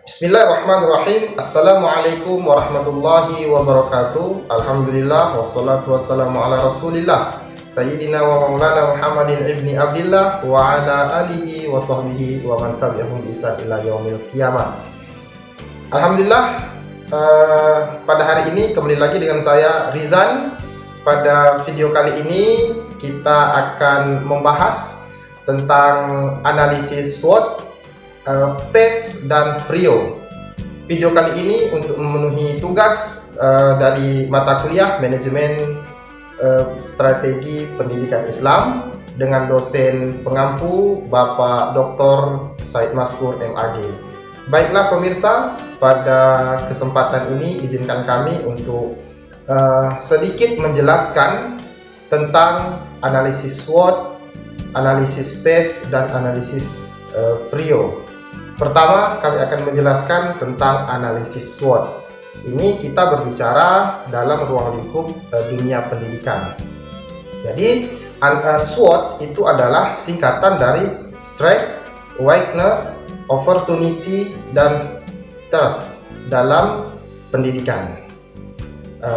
Bismillahirrahmanirrahim. Assalamualaikum warahmatullahi wabarakatuh. Alhamdulillah wassalatu wassalamu ala Rasulillah Sayyidina wa maulana Muhammadin ibni Abdillah wa ala alihi wa sahbihi wa man tabi'ahum bi ihsan ila yaumil qiyamah. Alhamdulillah, pada hari ini kembali lagi dengan saya Rizan. Pada video kali ini kita akan membahas tentang analisis SWOT, PES dan FRIO. Video kali ini untuk memenuhi tugas dari mata kuliah Manajemen Strategi Pendidikan Islam dengan dosen pengampu Bapak Dr. Said Maskur MAG. Baiklah pemirsa, pada kesempatan ini izinkan kami untuk sedikit menjelaskan tentang analisis SWOT, analisis PES dan analisis FRIO. Pertama, kami akan menjelaskan tentang analisis SWOT. Ini kita berbicara dalam ruang lingkup dunia pendidikan. Jadi, SWOT itu adalah singkatan dari Strength, Weakness, Opportunity, dan Threats dalam pendidikan.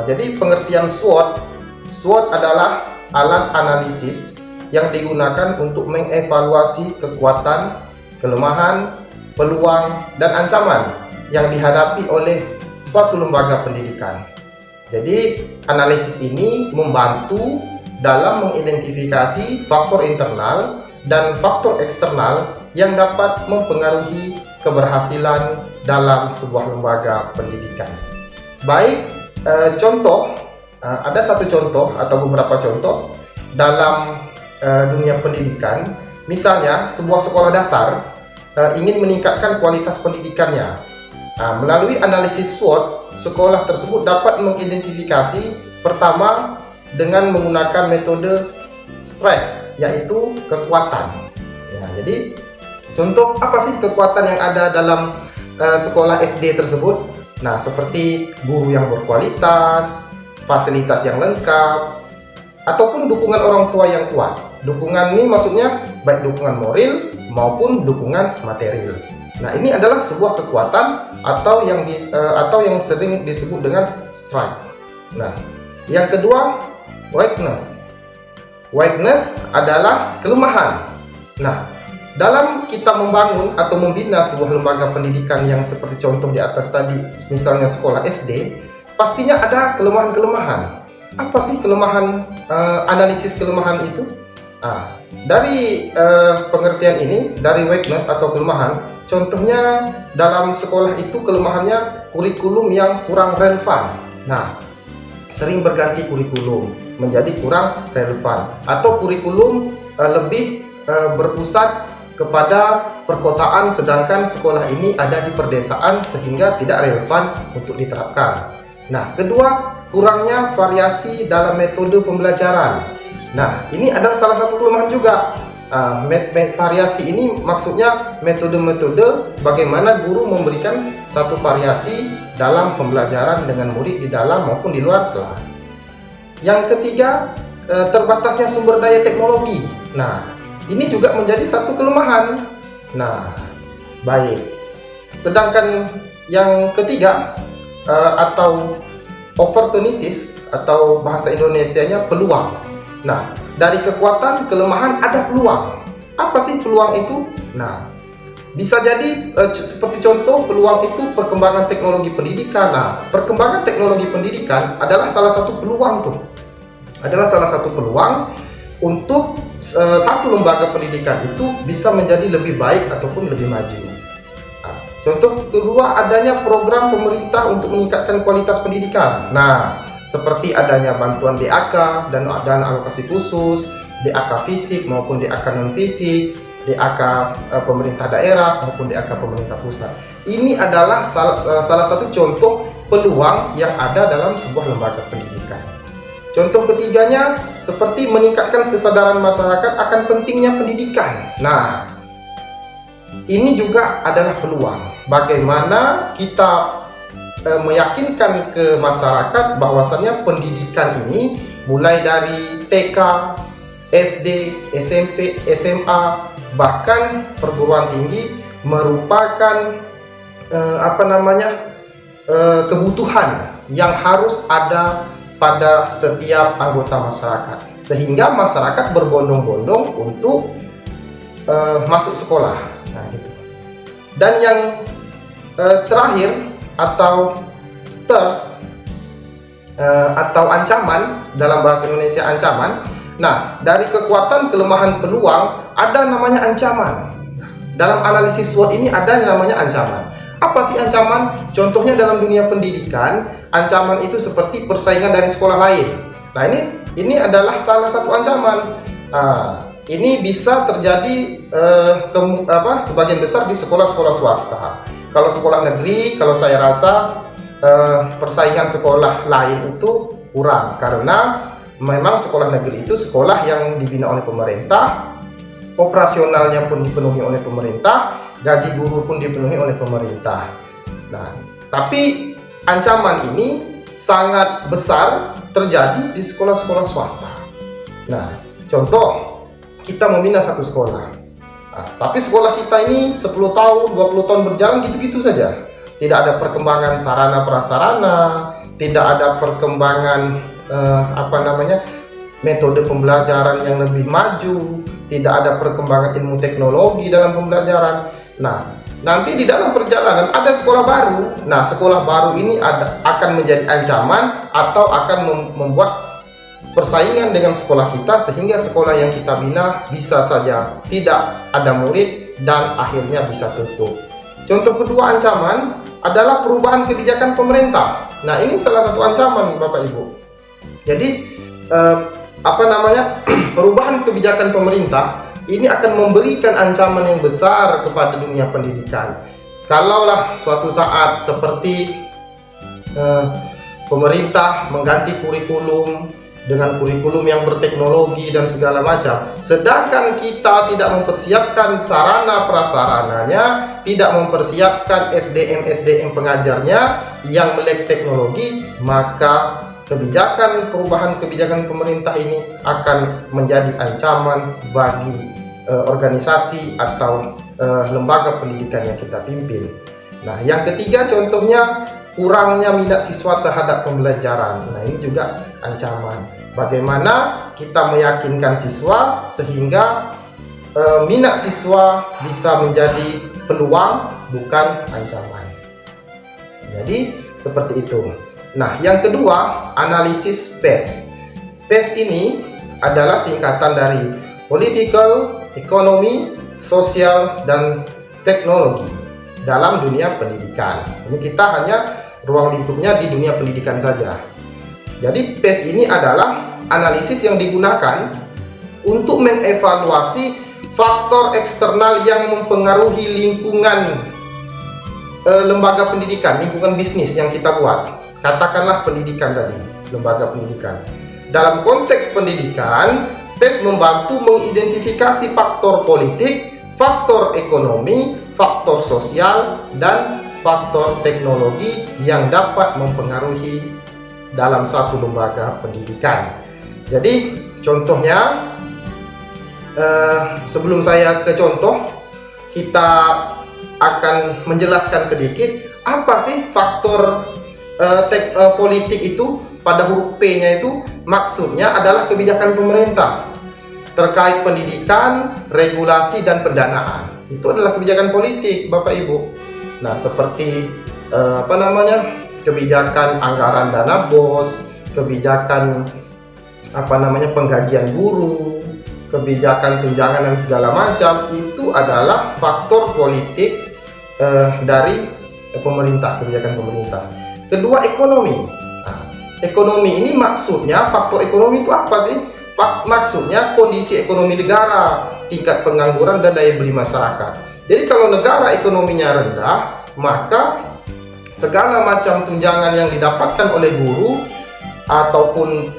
Jadi, pengertian SWOT adalah alat analisis yang digunakan untuk mengevaluasi kekuatan, kelemahan, peluang, dan ancaman yang dihadapi oleh suatu lembaga pendidikan. Jadi, analisis ini membantu dalam mengidentifikasi faktor internal dan faktor eksternal yang dapat mempengaruhi keberhasilan dalam sebuah lembaga pendidikan. Baik, contoh, ada satu contoh atau beberapa contoh dalam dunia pendidikan. Misalnya, sebuah sekolah dasar ingin meningkatkan kualitas pendidikannya. Melalui analisis SWOT, sekolah tersebut dapat mengidentifikasi pertama dengan menggunakan metode strength, yaitu kekuatan. Jadi, contoh apa sih kekuatan yang ada dalam sekolah SD tersebut? Nah, seperti guru yang berkualitas, fasilitas yang lengkap, ataupun dukungan orang tua yang kuat. Dukungan ini maksudnya baik dukungan moral maupun dukungan material. Nah, ini adalah sebuah kekuatan atau yang sering disebut dengan strength. Nah, yang kedua, weakness. Weakness adalah kelemahan. Nah, dalam kita membangun atau membina sebuah lembaga pendidikan yang seperti contoh di atas tadi, misalnya sekolah SD, pastinya ada kelemahan-kelemahan. Apa sih kelemahan, analisis kelemahan itu? Dari pengertian ini, dari weakness atau kelemahan, contohnya dalam sekolah itu kelemahannya kurikulum yang kurang relevan. Nah, sering berganti kurikulum menjadi kurang relevan, atau kurikulum lebih berpusat kepada perkotaan sedangkan sekolah ini ada di perdesaan sehingga tidak relevan untuk diterapkan. Nah, kedua, kurangnya variasi dalam metode pembelajaran. Nah, ini adalah salah satu kelemahan juga. Variasi ini maksudnya metode-metode bagaimana guru memberikan satu variasi dalam pembelajaran dengan murid di dalam maupun di luar kelas. Yang ketiga, terbatasnya sumber daya teknologi. Nah, ini juga menjadi satu kelemahan. Nah, baik. Sedangkan yang ketiga, atau opportunities, atau bahasa Indonesianya peluang. Nah, dari kekuatan, kelemahan ada peluang. Apa sih peluang itu? Nah, bisa jadi seperti contoh peluang itu perkembangan teknologi pendidikan. Nah, perkembangan teknologi pendidikan adalah salah satu peluang tuh. Adalah salah satu peluang untuk satu lembaga pendidikan itu bisa menjadi lebih baik ataupun lebih maju. Nah, contoh kedua, adanya program pemerintah untuk meningkatkan kualitas pendidikan. Nah, seperti adanya bantuan DAK dan alokasi khusus, DAK fisik maupun DAK non fisik, DAK pemerintah daerah maupun DAK pemerintah pusat. Ini adalah salah satu contoh peluang yang ada dalam sebuah lembaga pendidikan. Contoh ketiganya seperti meningkatkan kesadaran masyarakat akan pentingnya pendidikan. Nah, ini juga adalah peluang. Bagaimana kita meyakinkan ke masyarakat bahwasannya pendidikan ini mulai dari TK, SD, SMP, SMA, bahkan perguruan tinggi merupakan kebutuhan yang harus ada pada setiap anggota masyarakat, sehingga masyarakat berbondong-bondong untuk masuk sekolah. Nah, gitu. Dan yang terakhir atau thirst atau ancaman, dalam bahasa Indonesia ancaman. Nah, dari kekuatan, kelemahan, peluang ada namanya ancaman. Dalam analisis SWOT ini ada yang namanya ancaman. Apa sih ancaman? Contohnya dalam dunia pendidikan, ancaman itu seperti persaingan dari sekolah lain. Nah, ini adalah salah satu ancaman. Ini bisa terjadi sebagian besar di sekolah-sekolah swasta. Kalau sekolah negeri, kalau saya rasa persaingan sekolah lain itu kurang, karena memang sekolah negeri itu sekolah yang dibina oleh pemerintah, operasionalnya pun dipenuhi oleh pemerintah, gaji guru pun dipenuhi oleh pemerintah. Nah, tapi ancaman ini sangat besar terjadi di sekolah-sekolah swasta. Nah, contoh, kita membina satu sekolah. Nah, tapi sekolah kita ini 10 tahun, 20 tahun berjalan gitu-gitu saja. Tidak ada perkembangan sarana prasarana, tidak ada perkembangan metode pembelajaran yang lebih maju, tidak ada perkembangan ilmu teknologi dalam pembelajaran. Nah, nanti di dalam perjalanan ada sekolah baru. Nah, sekolah baru ini akan menjadi ancaman atau akan membuat persaingan dengan sekolah kita, sehingga sekolah yang kita bina bisa saja tidak ada murid dan akhirnya bisa tutup. Contoh kedua ancaman adalah perubahan kebijakan pemerintah. Nah, ini salah satu ancaman, Bapak Ibu. Jadi perubahan kebijakan pemerintah ini akan memberikan ancaman yang besar kepada dunia pendidikan. Kalaulah suatu saat seperti pemerintah mengganti kurikulum dengan kurikulum yang berteknologi dan segala macam, sedangkan kita tidak mempersiapkan sarana prasarananya, tidak mempersiapkan SDM pengajarnya yang melek teknologi, maka perubahan kebijakan pemerintah ini akan menjadi ancaman bagi organisasi atau lembaga pendidikan yang kita pimpin. Nah, yang ketiga contohnya kurangnya minat siswa terhadap pembelajaran. Nah, ini juga ancaman. Bagaimana kita meyakinkan siswa sehingga minat siswa bisa menjadi peluang, bukan ancaman. Jadi seperti itu. Nah, yang kedua, analisis PES. PES ini adalah singkatan dari Political, Economy, Sosial, dan Teknologi dalam dunia pendidikan. Ini kita hanya ruang lingkupnya di dunia pendidikan saja. Jadi PES ini adalah analisis yang digunakan untuk mengevaluasi faktor eksternal yang mempengaruhi lingkungan lembaga pendidikan, lingkungan bisnis yang kita buat. Katakanlah pendidikan tadi, lembaga pendidikan. Dalam konteks pendidikan, PES membantu mengidentifikasi faktor politik, faktor ekonomi, faktor sosial, dan faktor teknologi yang dapat mempengaruhi dalam satu lembaga pendidikan. Jadi contohnya, sebelum saya ke contoh, kita akan menjelaskan sedikit apa sih faktor politik itu. Pada huruf P-nya itu maksudnya adalah kebijakan pemerintah terkait pendidikan, regulasi, dan pendanaan. Itu adalah kebijakan politik, Bapak Ibu. Nah, seperti kebijakan anggaran dana BOS, kebijakan penggajian guru, kebijakan tunjangan dan segala macam, itu adalah faktor politik dari pemerintah, kebijakan pemerintah. Kedua, ekonomi. Nah, ekonomi ini maksudnya, faktor ekonomi itu apa sih? Maksudnya kondisi ekonomi negara, tingkat pengangguran, dan daya beli masyarakat. Jadi kalau negara ekonominya rendah, maka segala macam tunjangan yang didapatkan oleh guru ataupun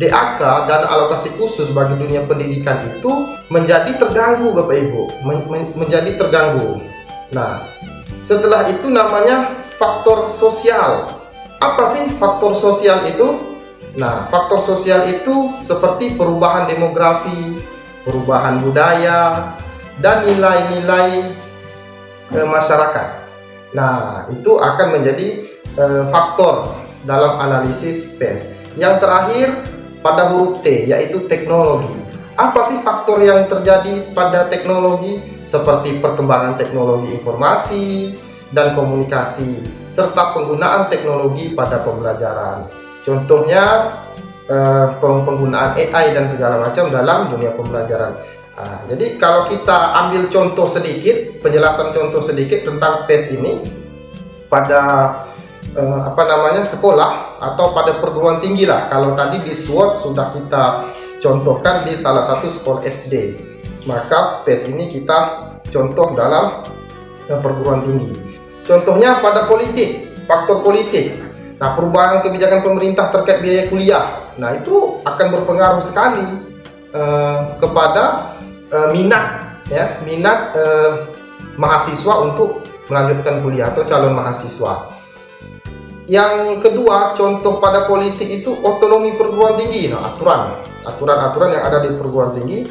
DAK dan alokasi khusus bagi dunia pendidikan itu menjadi terganggu, Bapak Ibu, menjadi terganggu. Nah, setelah itu namanya faktor sosial. Apa sih faktor sosial itu? Nah, faktor sosial itu seperti perubahan demografi, perubahan budaya, dan nilai-nilai masyarakat. Nah, itu akan menjadi faktor dalam analisis PES. Yang terakhir pada huruf T, yaitu teknologi. Apa sih faktor yang terjadi pada teknologi? Seperti perkembangan teknologi informasi dan komunikasi, serta penggunaan teknologi pada pembelajaran. Contohnya penggunaan AI dan segala macam dalam dunia pembelajaran. Jadi kalau kita ambil contoh sedikit, penjelasan contoh sedikit tentang PES ini pada sekolah atau pada perguruan tinggi lah. Kalau tadi di SWOT sudah kita contohkan di salah satu sekolah SD, maka PES ini kita contoh dalam perguruan tinggi. Contohnya pada politik, faktor politik. Nah, perubahan kebijakan pemerintah terkait biaya kuliah, nah itu akan berpengaruh sekali kepada minat mahasiswa untuk melanjutkan kuliah atau calon mahasiswa. Yang kedua, contoh pada politik itu otonomi perguruan tinggi. Nah, aturan-aturan yang ada di perguruan tinggi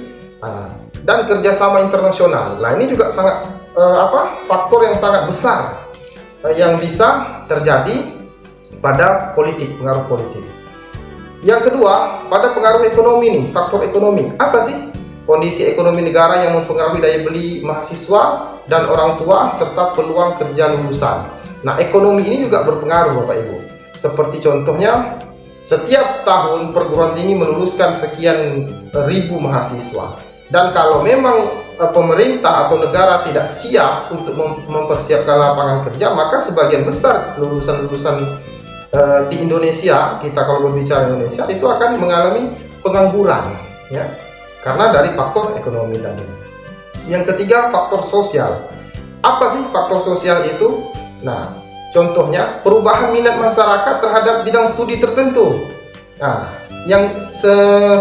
dan kerjasama internasional. Nah, ini juga sangat faktor yang sangat besar yang bisa terjadi pada politik, pengaruh politik. Yang kedua, pada pengaruh ekonomi nih, faktor ekonomi. Apa sih? Kondisi ekonomi negara yang mempengaruhi daya beli mahasiswa dan orang tua serta peluang kerja lulusan. Nah, ekonomi ini juga berpengaruh Bapak Ibu. Seperti contohnya, setiap tahun perguruan tinggi meluluskan sekian ribu mahasiswa. Dan kalau memang pemerintah atau negara tidak siap untuk mempersiapkan lapangan kerja, maka sebagian besar lulusan-lulusan di Indonesia, kita kalau berbicara Indonesia, itu akan mengalami pengangguran, ya, karena dari faktor ekonomi tadi. Yang ketiga, faktor sosial. Apa sih faktor sosial itu? Nah, contohnya perubahan minat masyarakat terhadap bidang studi tertentu. Nah, yang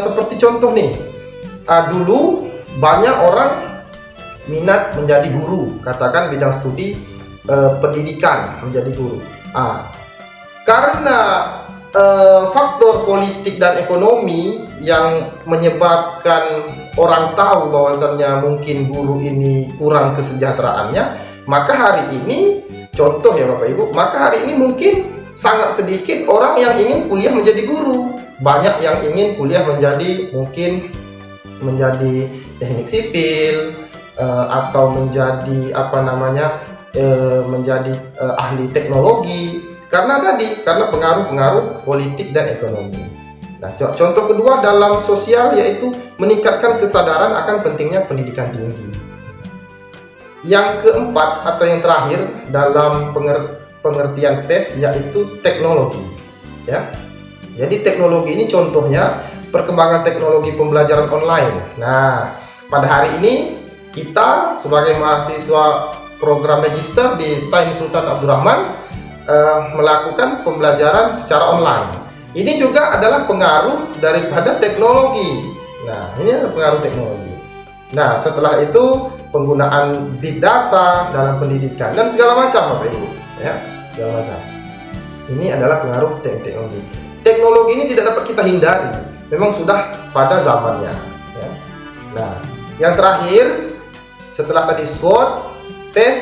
seperti contoh nih, dulu banyak orang minat menjadi guru, katakan bidang studi pendidikan, menjadi guru. Karena faktor politik dan ekonomi yang menyebabkan orang tahu bahwasannya mungkin guru ini kurang kesejahteraannya, maka hari ini, contoh ya Bapak Ibu, maka hari ini mungkin sangat sedikit orang yang ingin kuliah menjadi guru. Banyak yang ingin kuliah menjadi teknik sipil atau menjadi menjadi ahli teknologi. Karena pengaruh-pengaruh politik dan ekonomi. Nah, contoh kedua dalam sosial yaitu meningkatkan kesadaran akan pentingnya pendidikan tinggi. Yang keempat atau yang terakhir dalam pengertian PES yaitu teknologi, ya. Jadi teknologi ini contohnya perkembangan teknologi pembelajaran online. Nah, pada hari ini kita sebagai mahasiswa program magister di STAIN Sultan Abdurrahman melakukan pembelajaran secara online. Ini juga adalah pengaruh daripada teknologi. Nah, ini adalah pengaruh teknologi. Nah, setelah itu penggunaan big data dalam pendidikan dan segala macam Bapak Ibu, ya, segala macam. Ini adalah pengaruh teknologi. Teknologi ini tidak dapat kita hindari. Memang sudah pada zamannya, ya. Nah, yang terakhir setelah tadi SWOT, PES,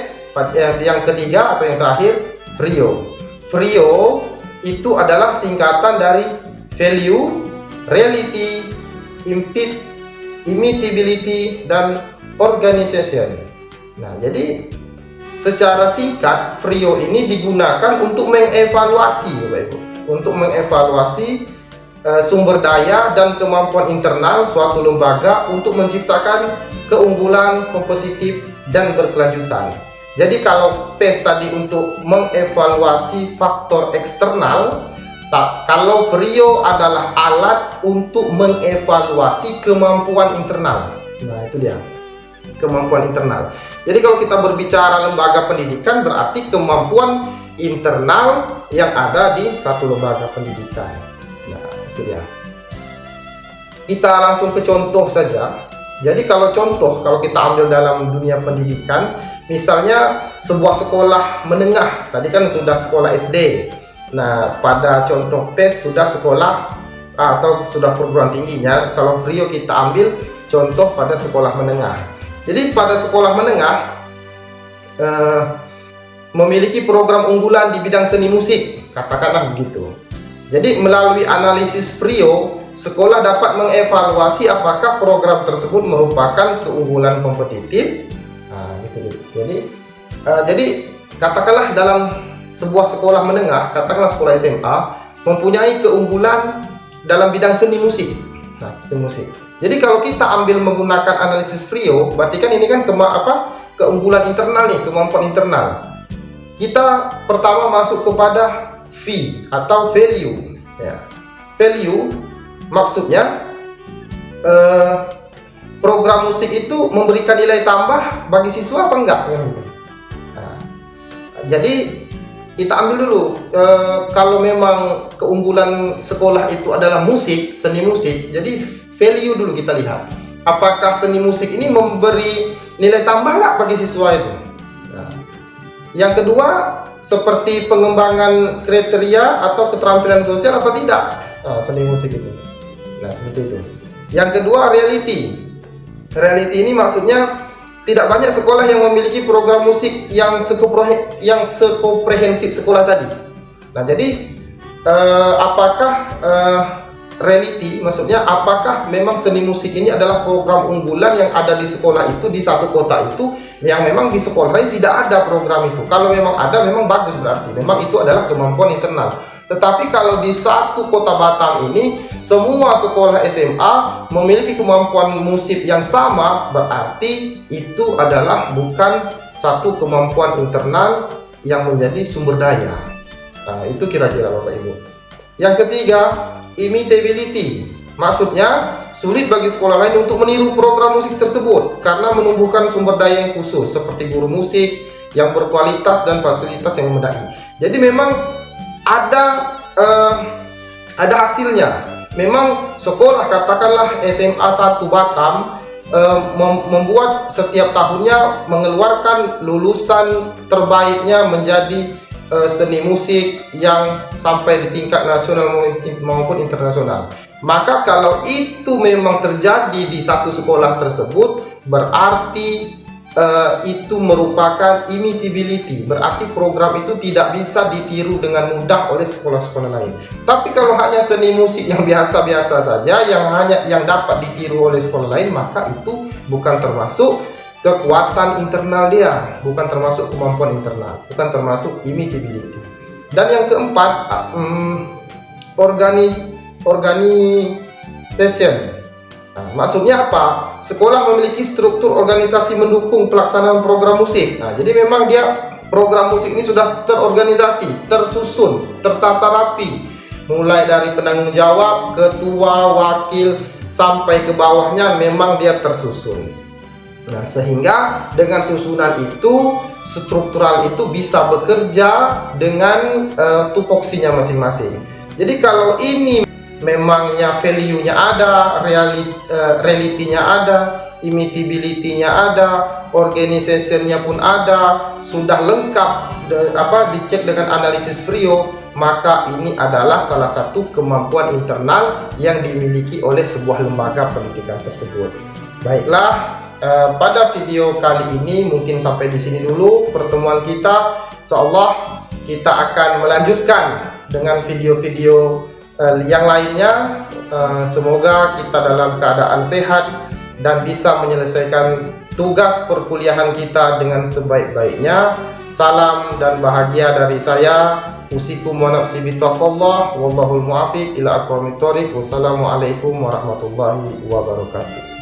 yang ketiga atau yang terakhir VRIO. VRIO itu adalah singkatan dari value, reality, imitability, dan organization. Nah, jadi secara singkat VRIO ini digunakan untuk mengevaluasi, Bapak Ibu, untuk mengevaluasi sumber daya dan kemampuan internal suatu lembaga untuk menciptakan keunggulan, kompetitif, dan berkelanjutan. Jadi kalau PES tadi untuk mengevaluasi faktor eksternal, kalau VRIO adalah alat untuk mengevaluasi kemampuan internal. Nah, itu dia, kemampuan internal. Jadi kalau kita berbicara lembaga pendidikan, berarti kemampuan internal yang ada di satu lembaga pendidikan. Nah, itu dia. Kita langsung ke contoh saja. Jadi kalau kita ambil dalam dunia pendidikan, misalnya sebuah sekolah menengah, tadi kan sudah sekolah SD. Nah, pada contoh PES sudah sekolah atau sudah perguruan tingginya. Kalau VRIO kita ambil contoh pada sekolah menengah. Jadi pada sekolah menengah memiliki program unggulan di bidang seni musik, katakanlah begitu. Jadi melalui analisis PRIO, sekolah dapat mengevaluasi apakah program tersebut merupakan keunggulan kompetitif. Nah, gitu. Jadi katakanlah dalam sebuah sekolah menengah, katakanlah sekolah SMA, mempunyai keunggulan dalam bidang seni musik. Nah, seni musik. Jadi kalau kita ambil menggunakan analisis PRIO, berarti kan ini kan keunggulan internal nih, kemampuan internal. Kita pertama masuk kepada V atau value. Ya. Value maksudnya program musik itu memberikan nilai tambah bagi siswa apa enggak? Nah, jadi kita ambil dulu kalau memang keunggulan sekolah itu adalah musik, seni musik, jadi value dulu kita lihat. Apakah seni musik ini memberi nilai tambah nggak bagi siswa itu? Nah, yang kedua, seperti pengembangan kriteria atau keterampilan sosial apa tidak? Nah, seni musik itu. Nah, seperti itu. Yang kedua, reality. Reality ini maksudnya tidak banyak sekolah yang memiliki program musik yang sekomprehensif sekolah tadi. Nah, jadi apakah reality, maksudnya apakah memang seni musik ini adalah program unggulan yang ada di sekolah itu, di satu kota itu, yang memang di sekolah lain tidak ada program itu. Kalau memang ada, memang bagus, berarti memang itu adalah kemampuan internal. Tetapi kalau di satu kota Batam ini semua sekolah SMA memiliki kemampuan musik yang sama, berarti itu adalah bukan satu kemampuan internal yang menjadi sumber daya. Nah, itu kira-kira Bapak Ibu. Yang ketiga, imitability. Maksudnya sulit bagi sekolah lain untuk meniru program musik tersebut karena menumbuhkan sumber daya yang khusus seperti guru musik yang berkualitas dan fasilitas yang memadai. Jadi memang ada hasilnya. Memang sekolah, katakanlah SMA 1 Batam, membuat setiap tahunnya mengeluarkan lulusan terbaiknya menjadi seni musik yang sampai di tingkat nasional maupun internasional. Maka kalau itu memang terjadi di satu sekolah tersebut, berarti itu merupakan imitability, berarti program itu tidak bisa ditiru dengan mudah oleh sekolah-sekolah lain. Tapi kalau hanya seni musik yang biasa-biasa saja, yang dapat ditiru oleh sekolah lain, maka itu bukan termasuk kekuatan internal dia, bukan termasuk kemampuan internal, bukan termasuk imitability. Dan yang keempat, organisation. Nah, maksudnya apa? Sekolah memiliki struktur organisasi mendukung pelaksanaan program musik. Nah, jadi memang dia program musik ini sudah terorganisasi, tersusun, tertata rapi, mulai dari penanggung jawab, ketua, wakil, sampai ke bawahnya memang dia tersusun. Nah, sehingga dengan susunan itu, struktural itu bisa bekerja dengan tupoksinya masing-masing. Jadi kalau ini memangnya value-nya ada, reality-nya ada, imitability-nya ada, organization-nya pun ada, sudah lengkap dicek dengan analisis PRIO, maka ini adalah salah satu kemampuan internal yang dimiliki oleh sebuah lembaga pendidikan tersebut. Baiklah, pada video kali ini mungkin sampai di sini dulu pertemuan kita. Insyaallah kita akan melanjutkan dengan video-video yang lainnya. Semoga kita dalam keadaan sehat dan bisa menyelesaikan tugas perkuliahan kita dengan sebaik-baiknya. Salam dan bahagia dari saya. Usikum wa nafsi bitaqwallah wallahul muwaffiq ila aqwamit thoriq. Wassalamualaikum warahmatullahi wabarakatuh.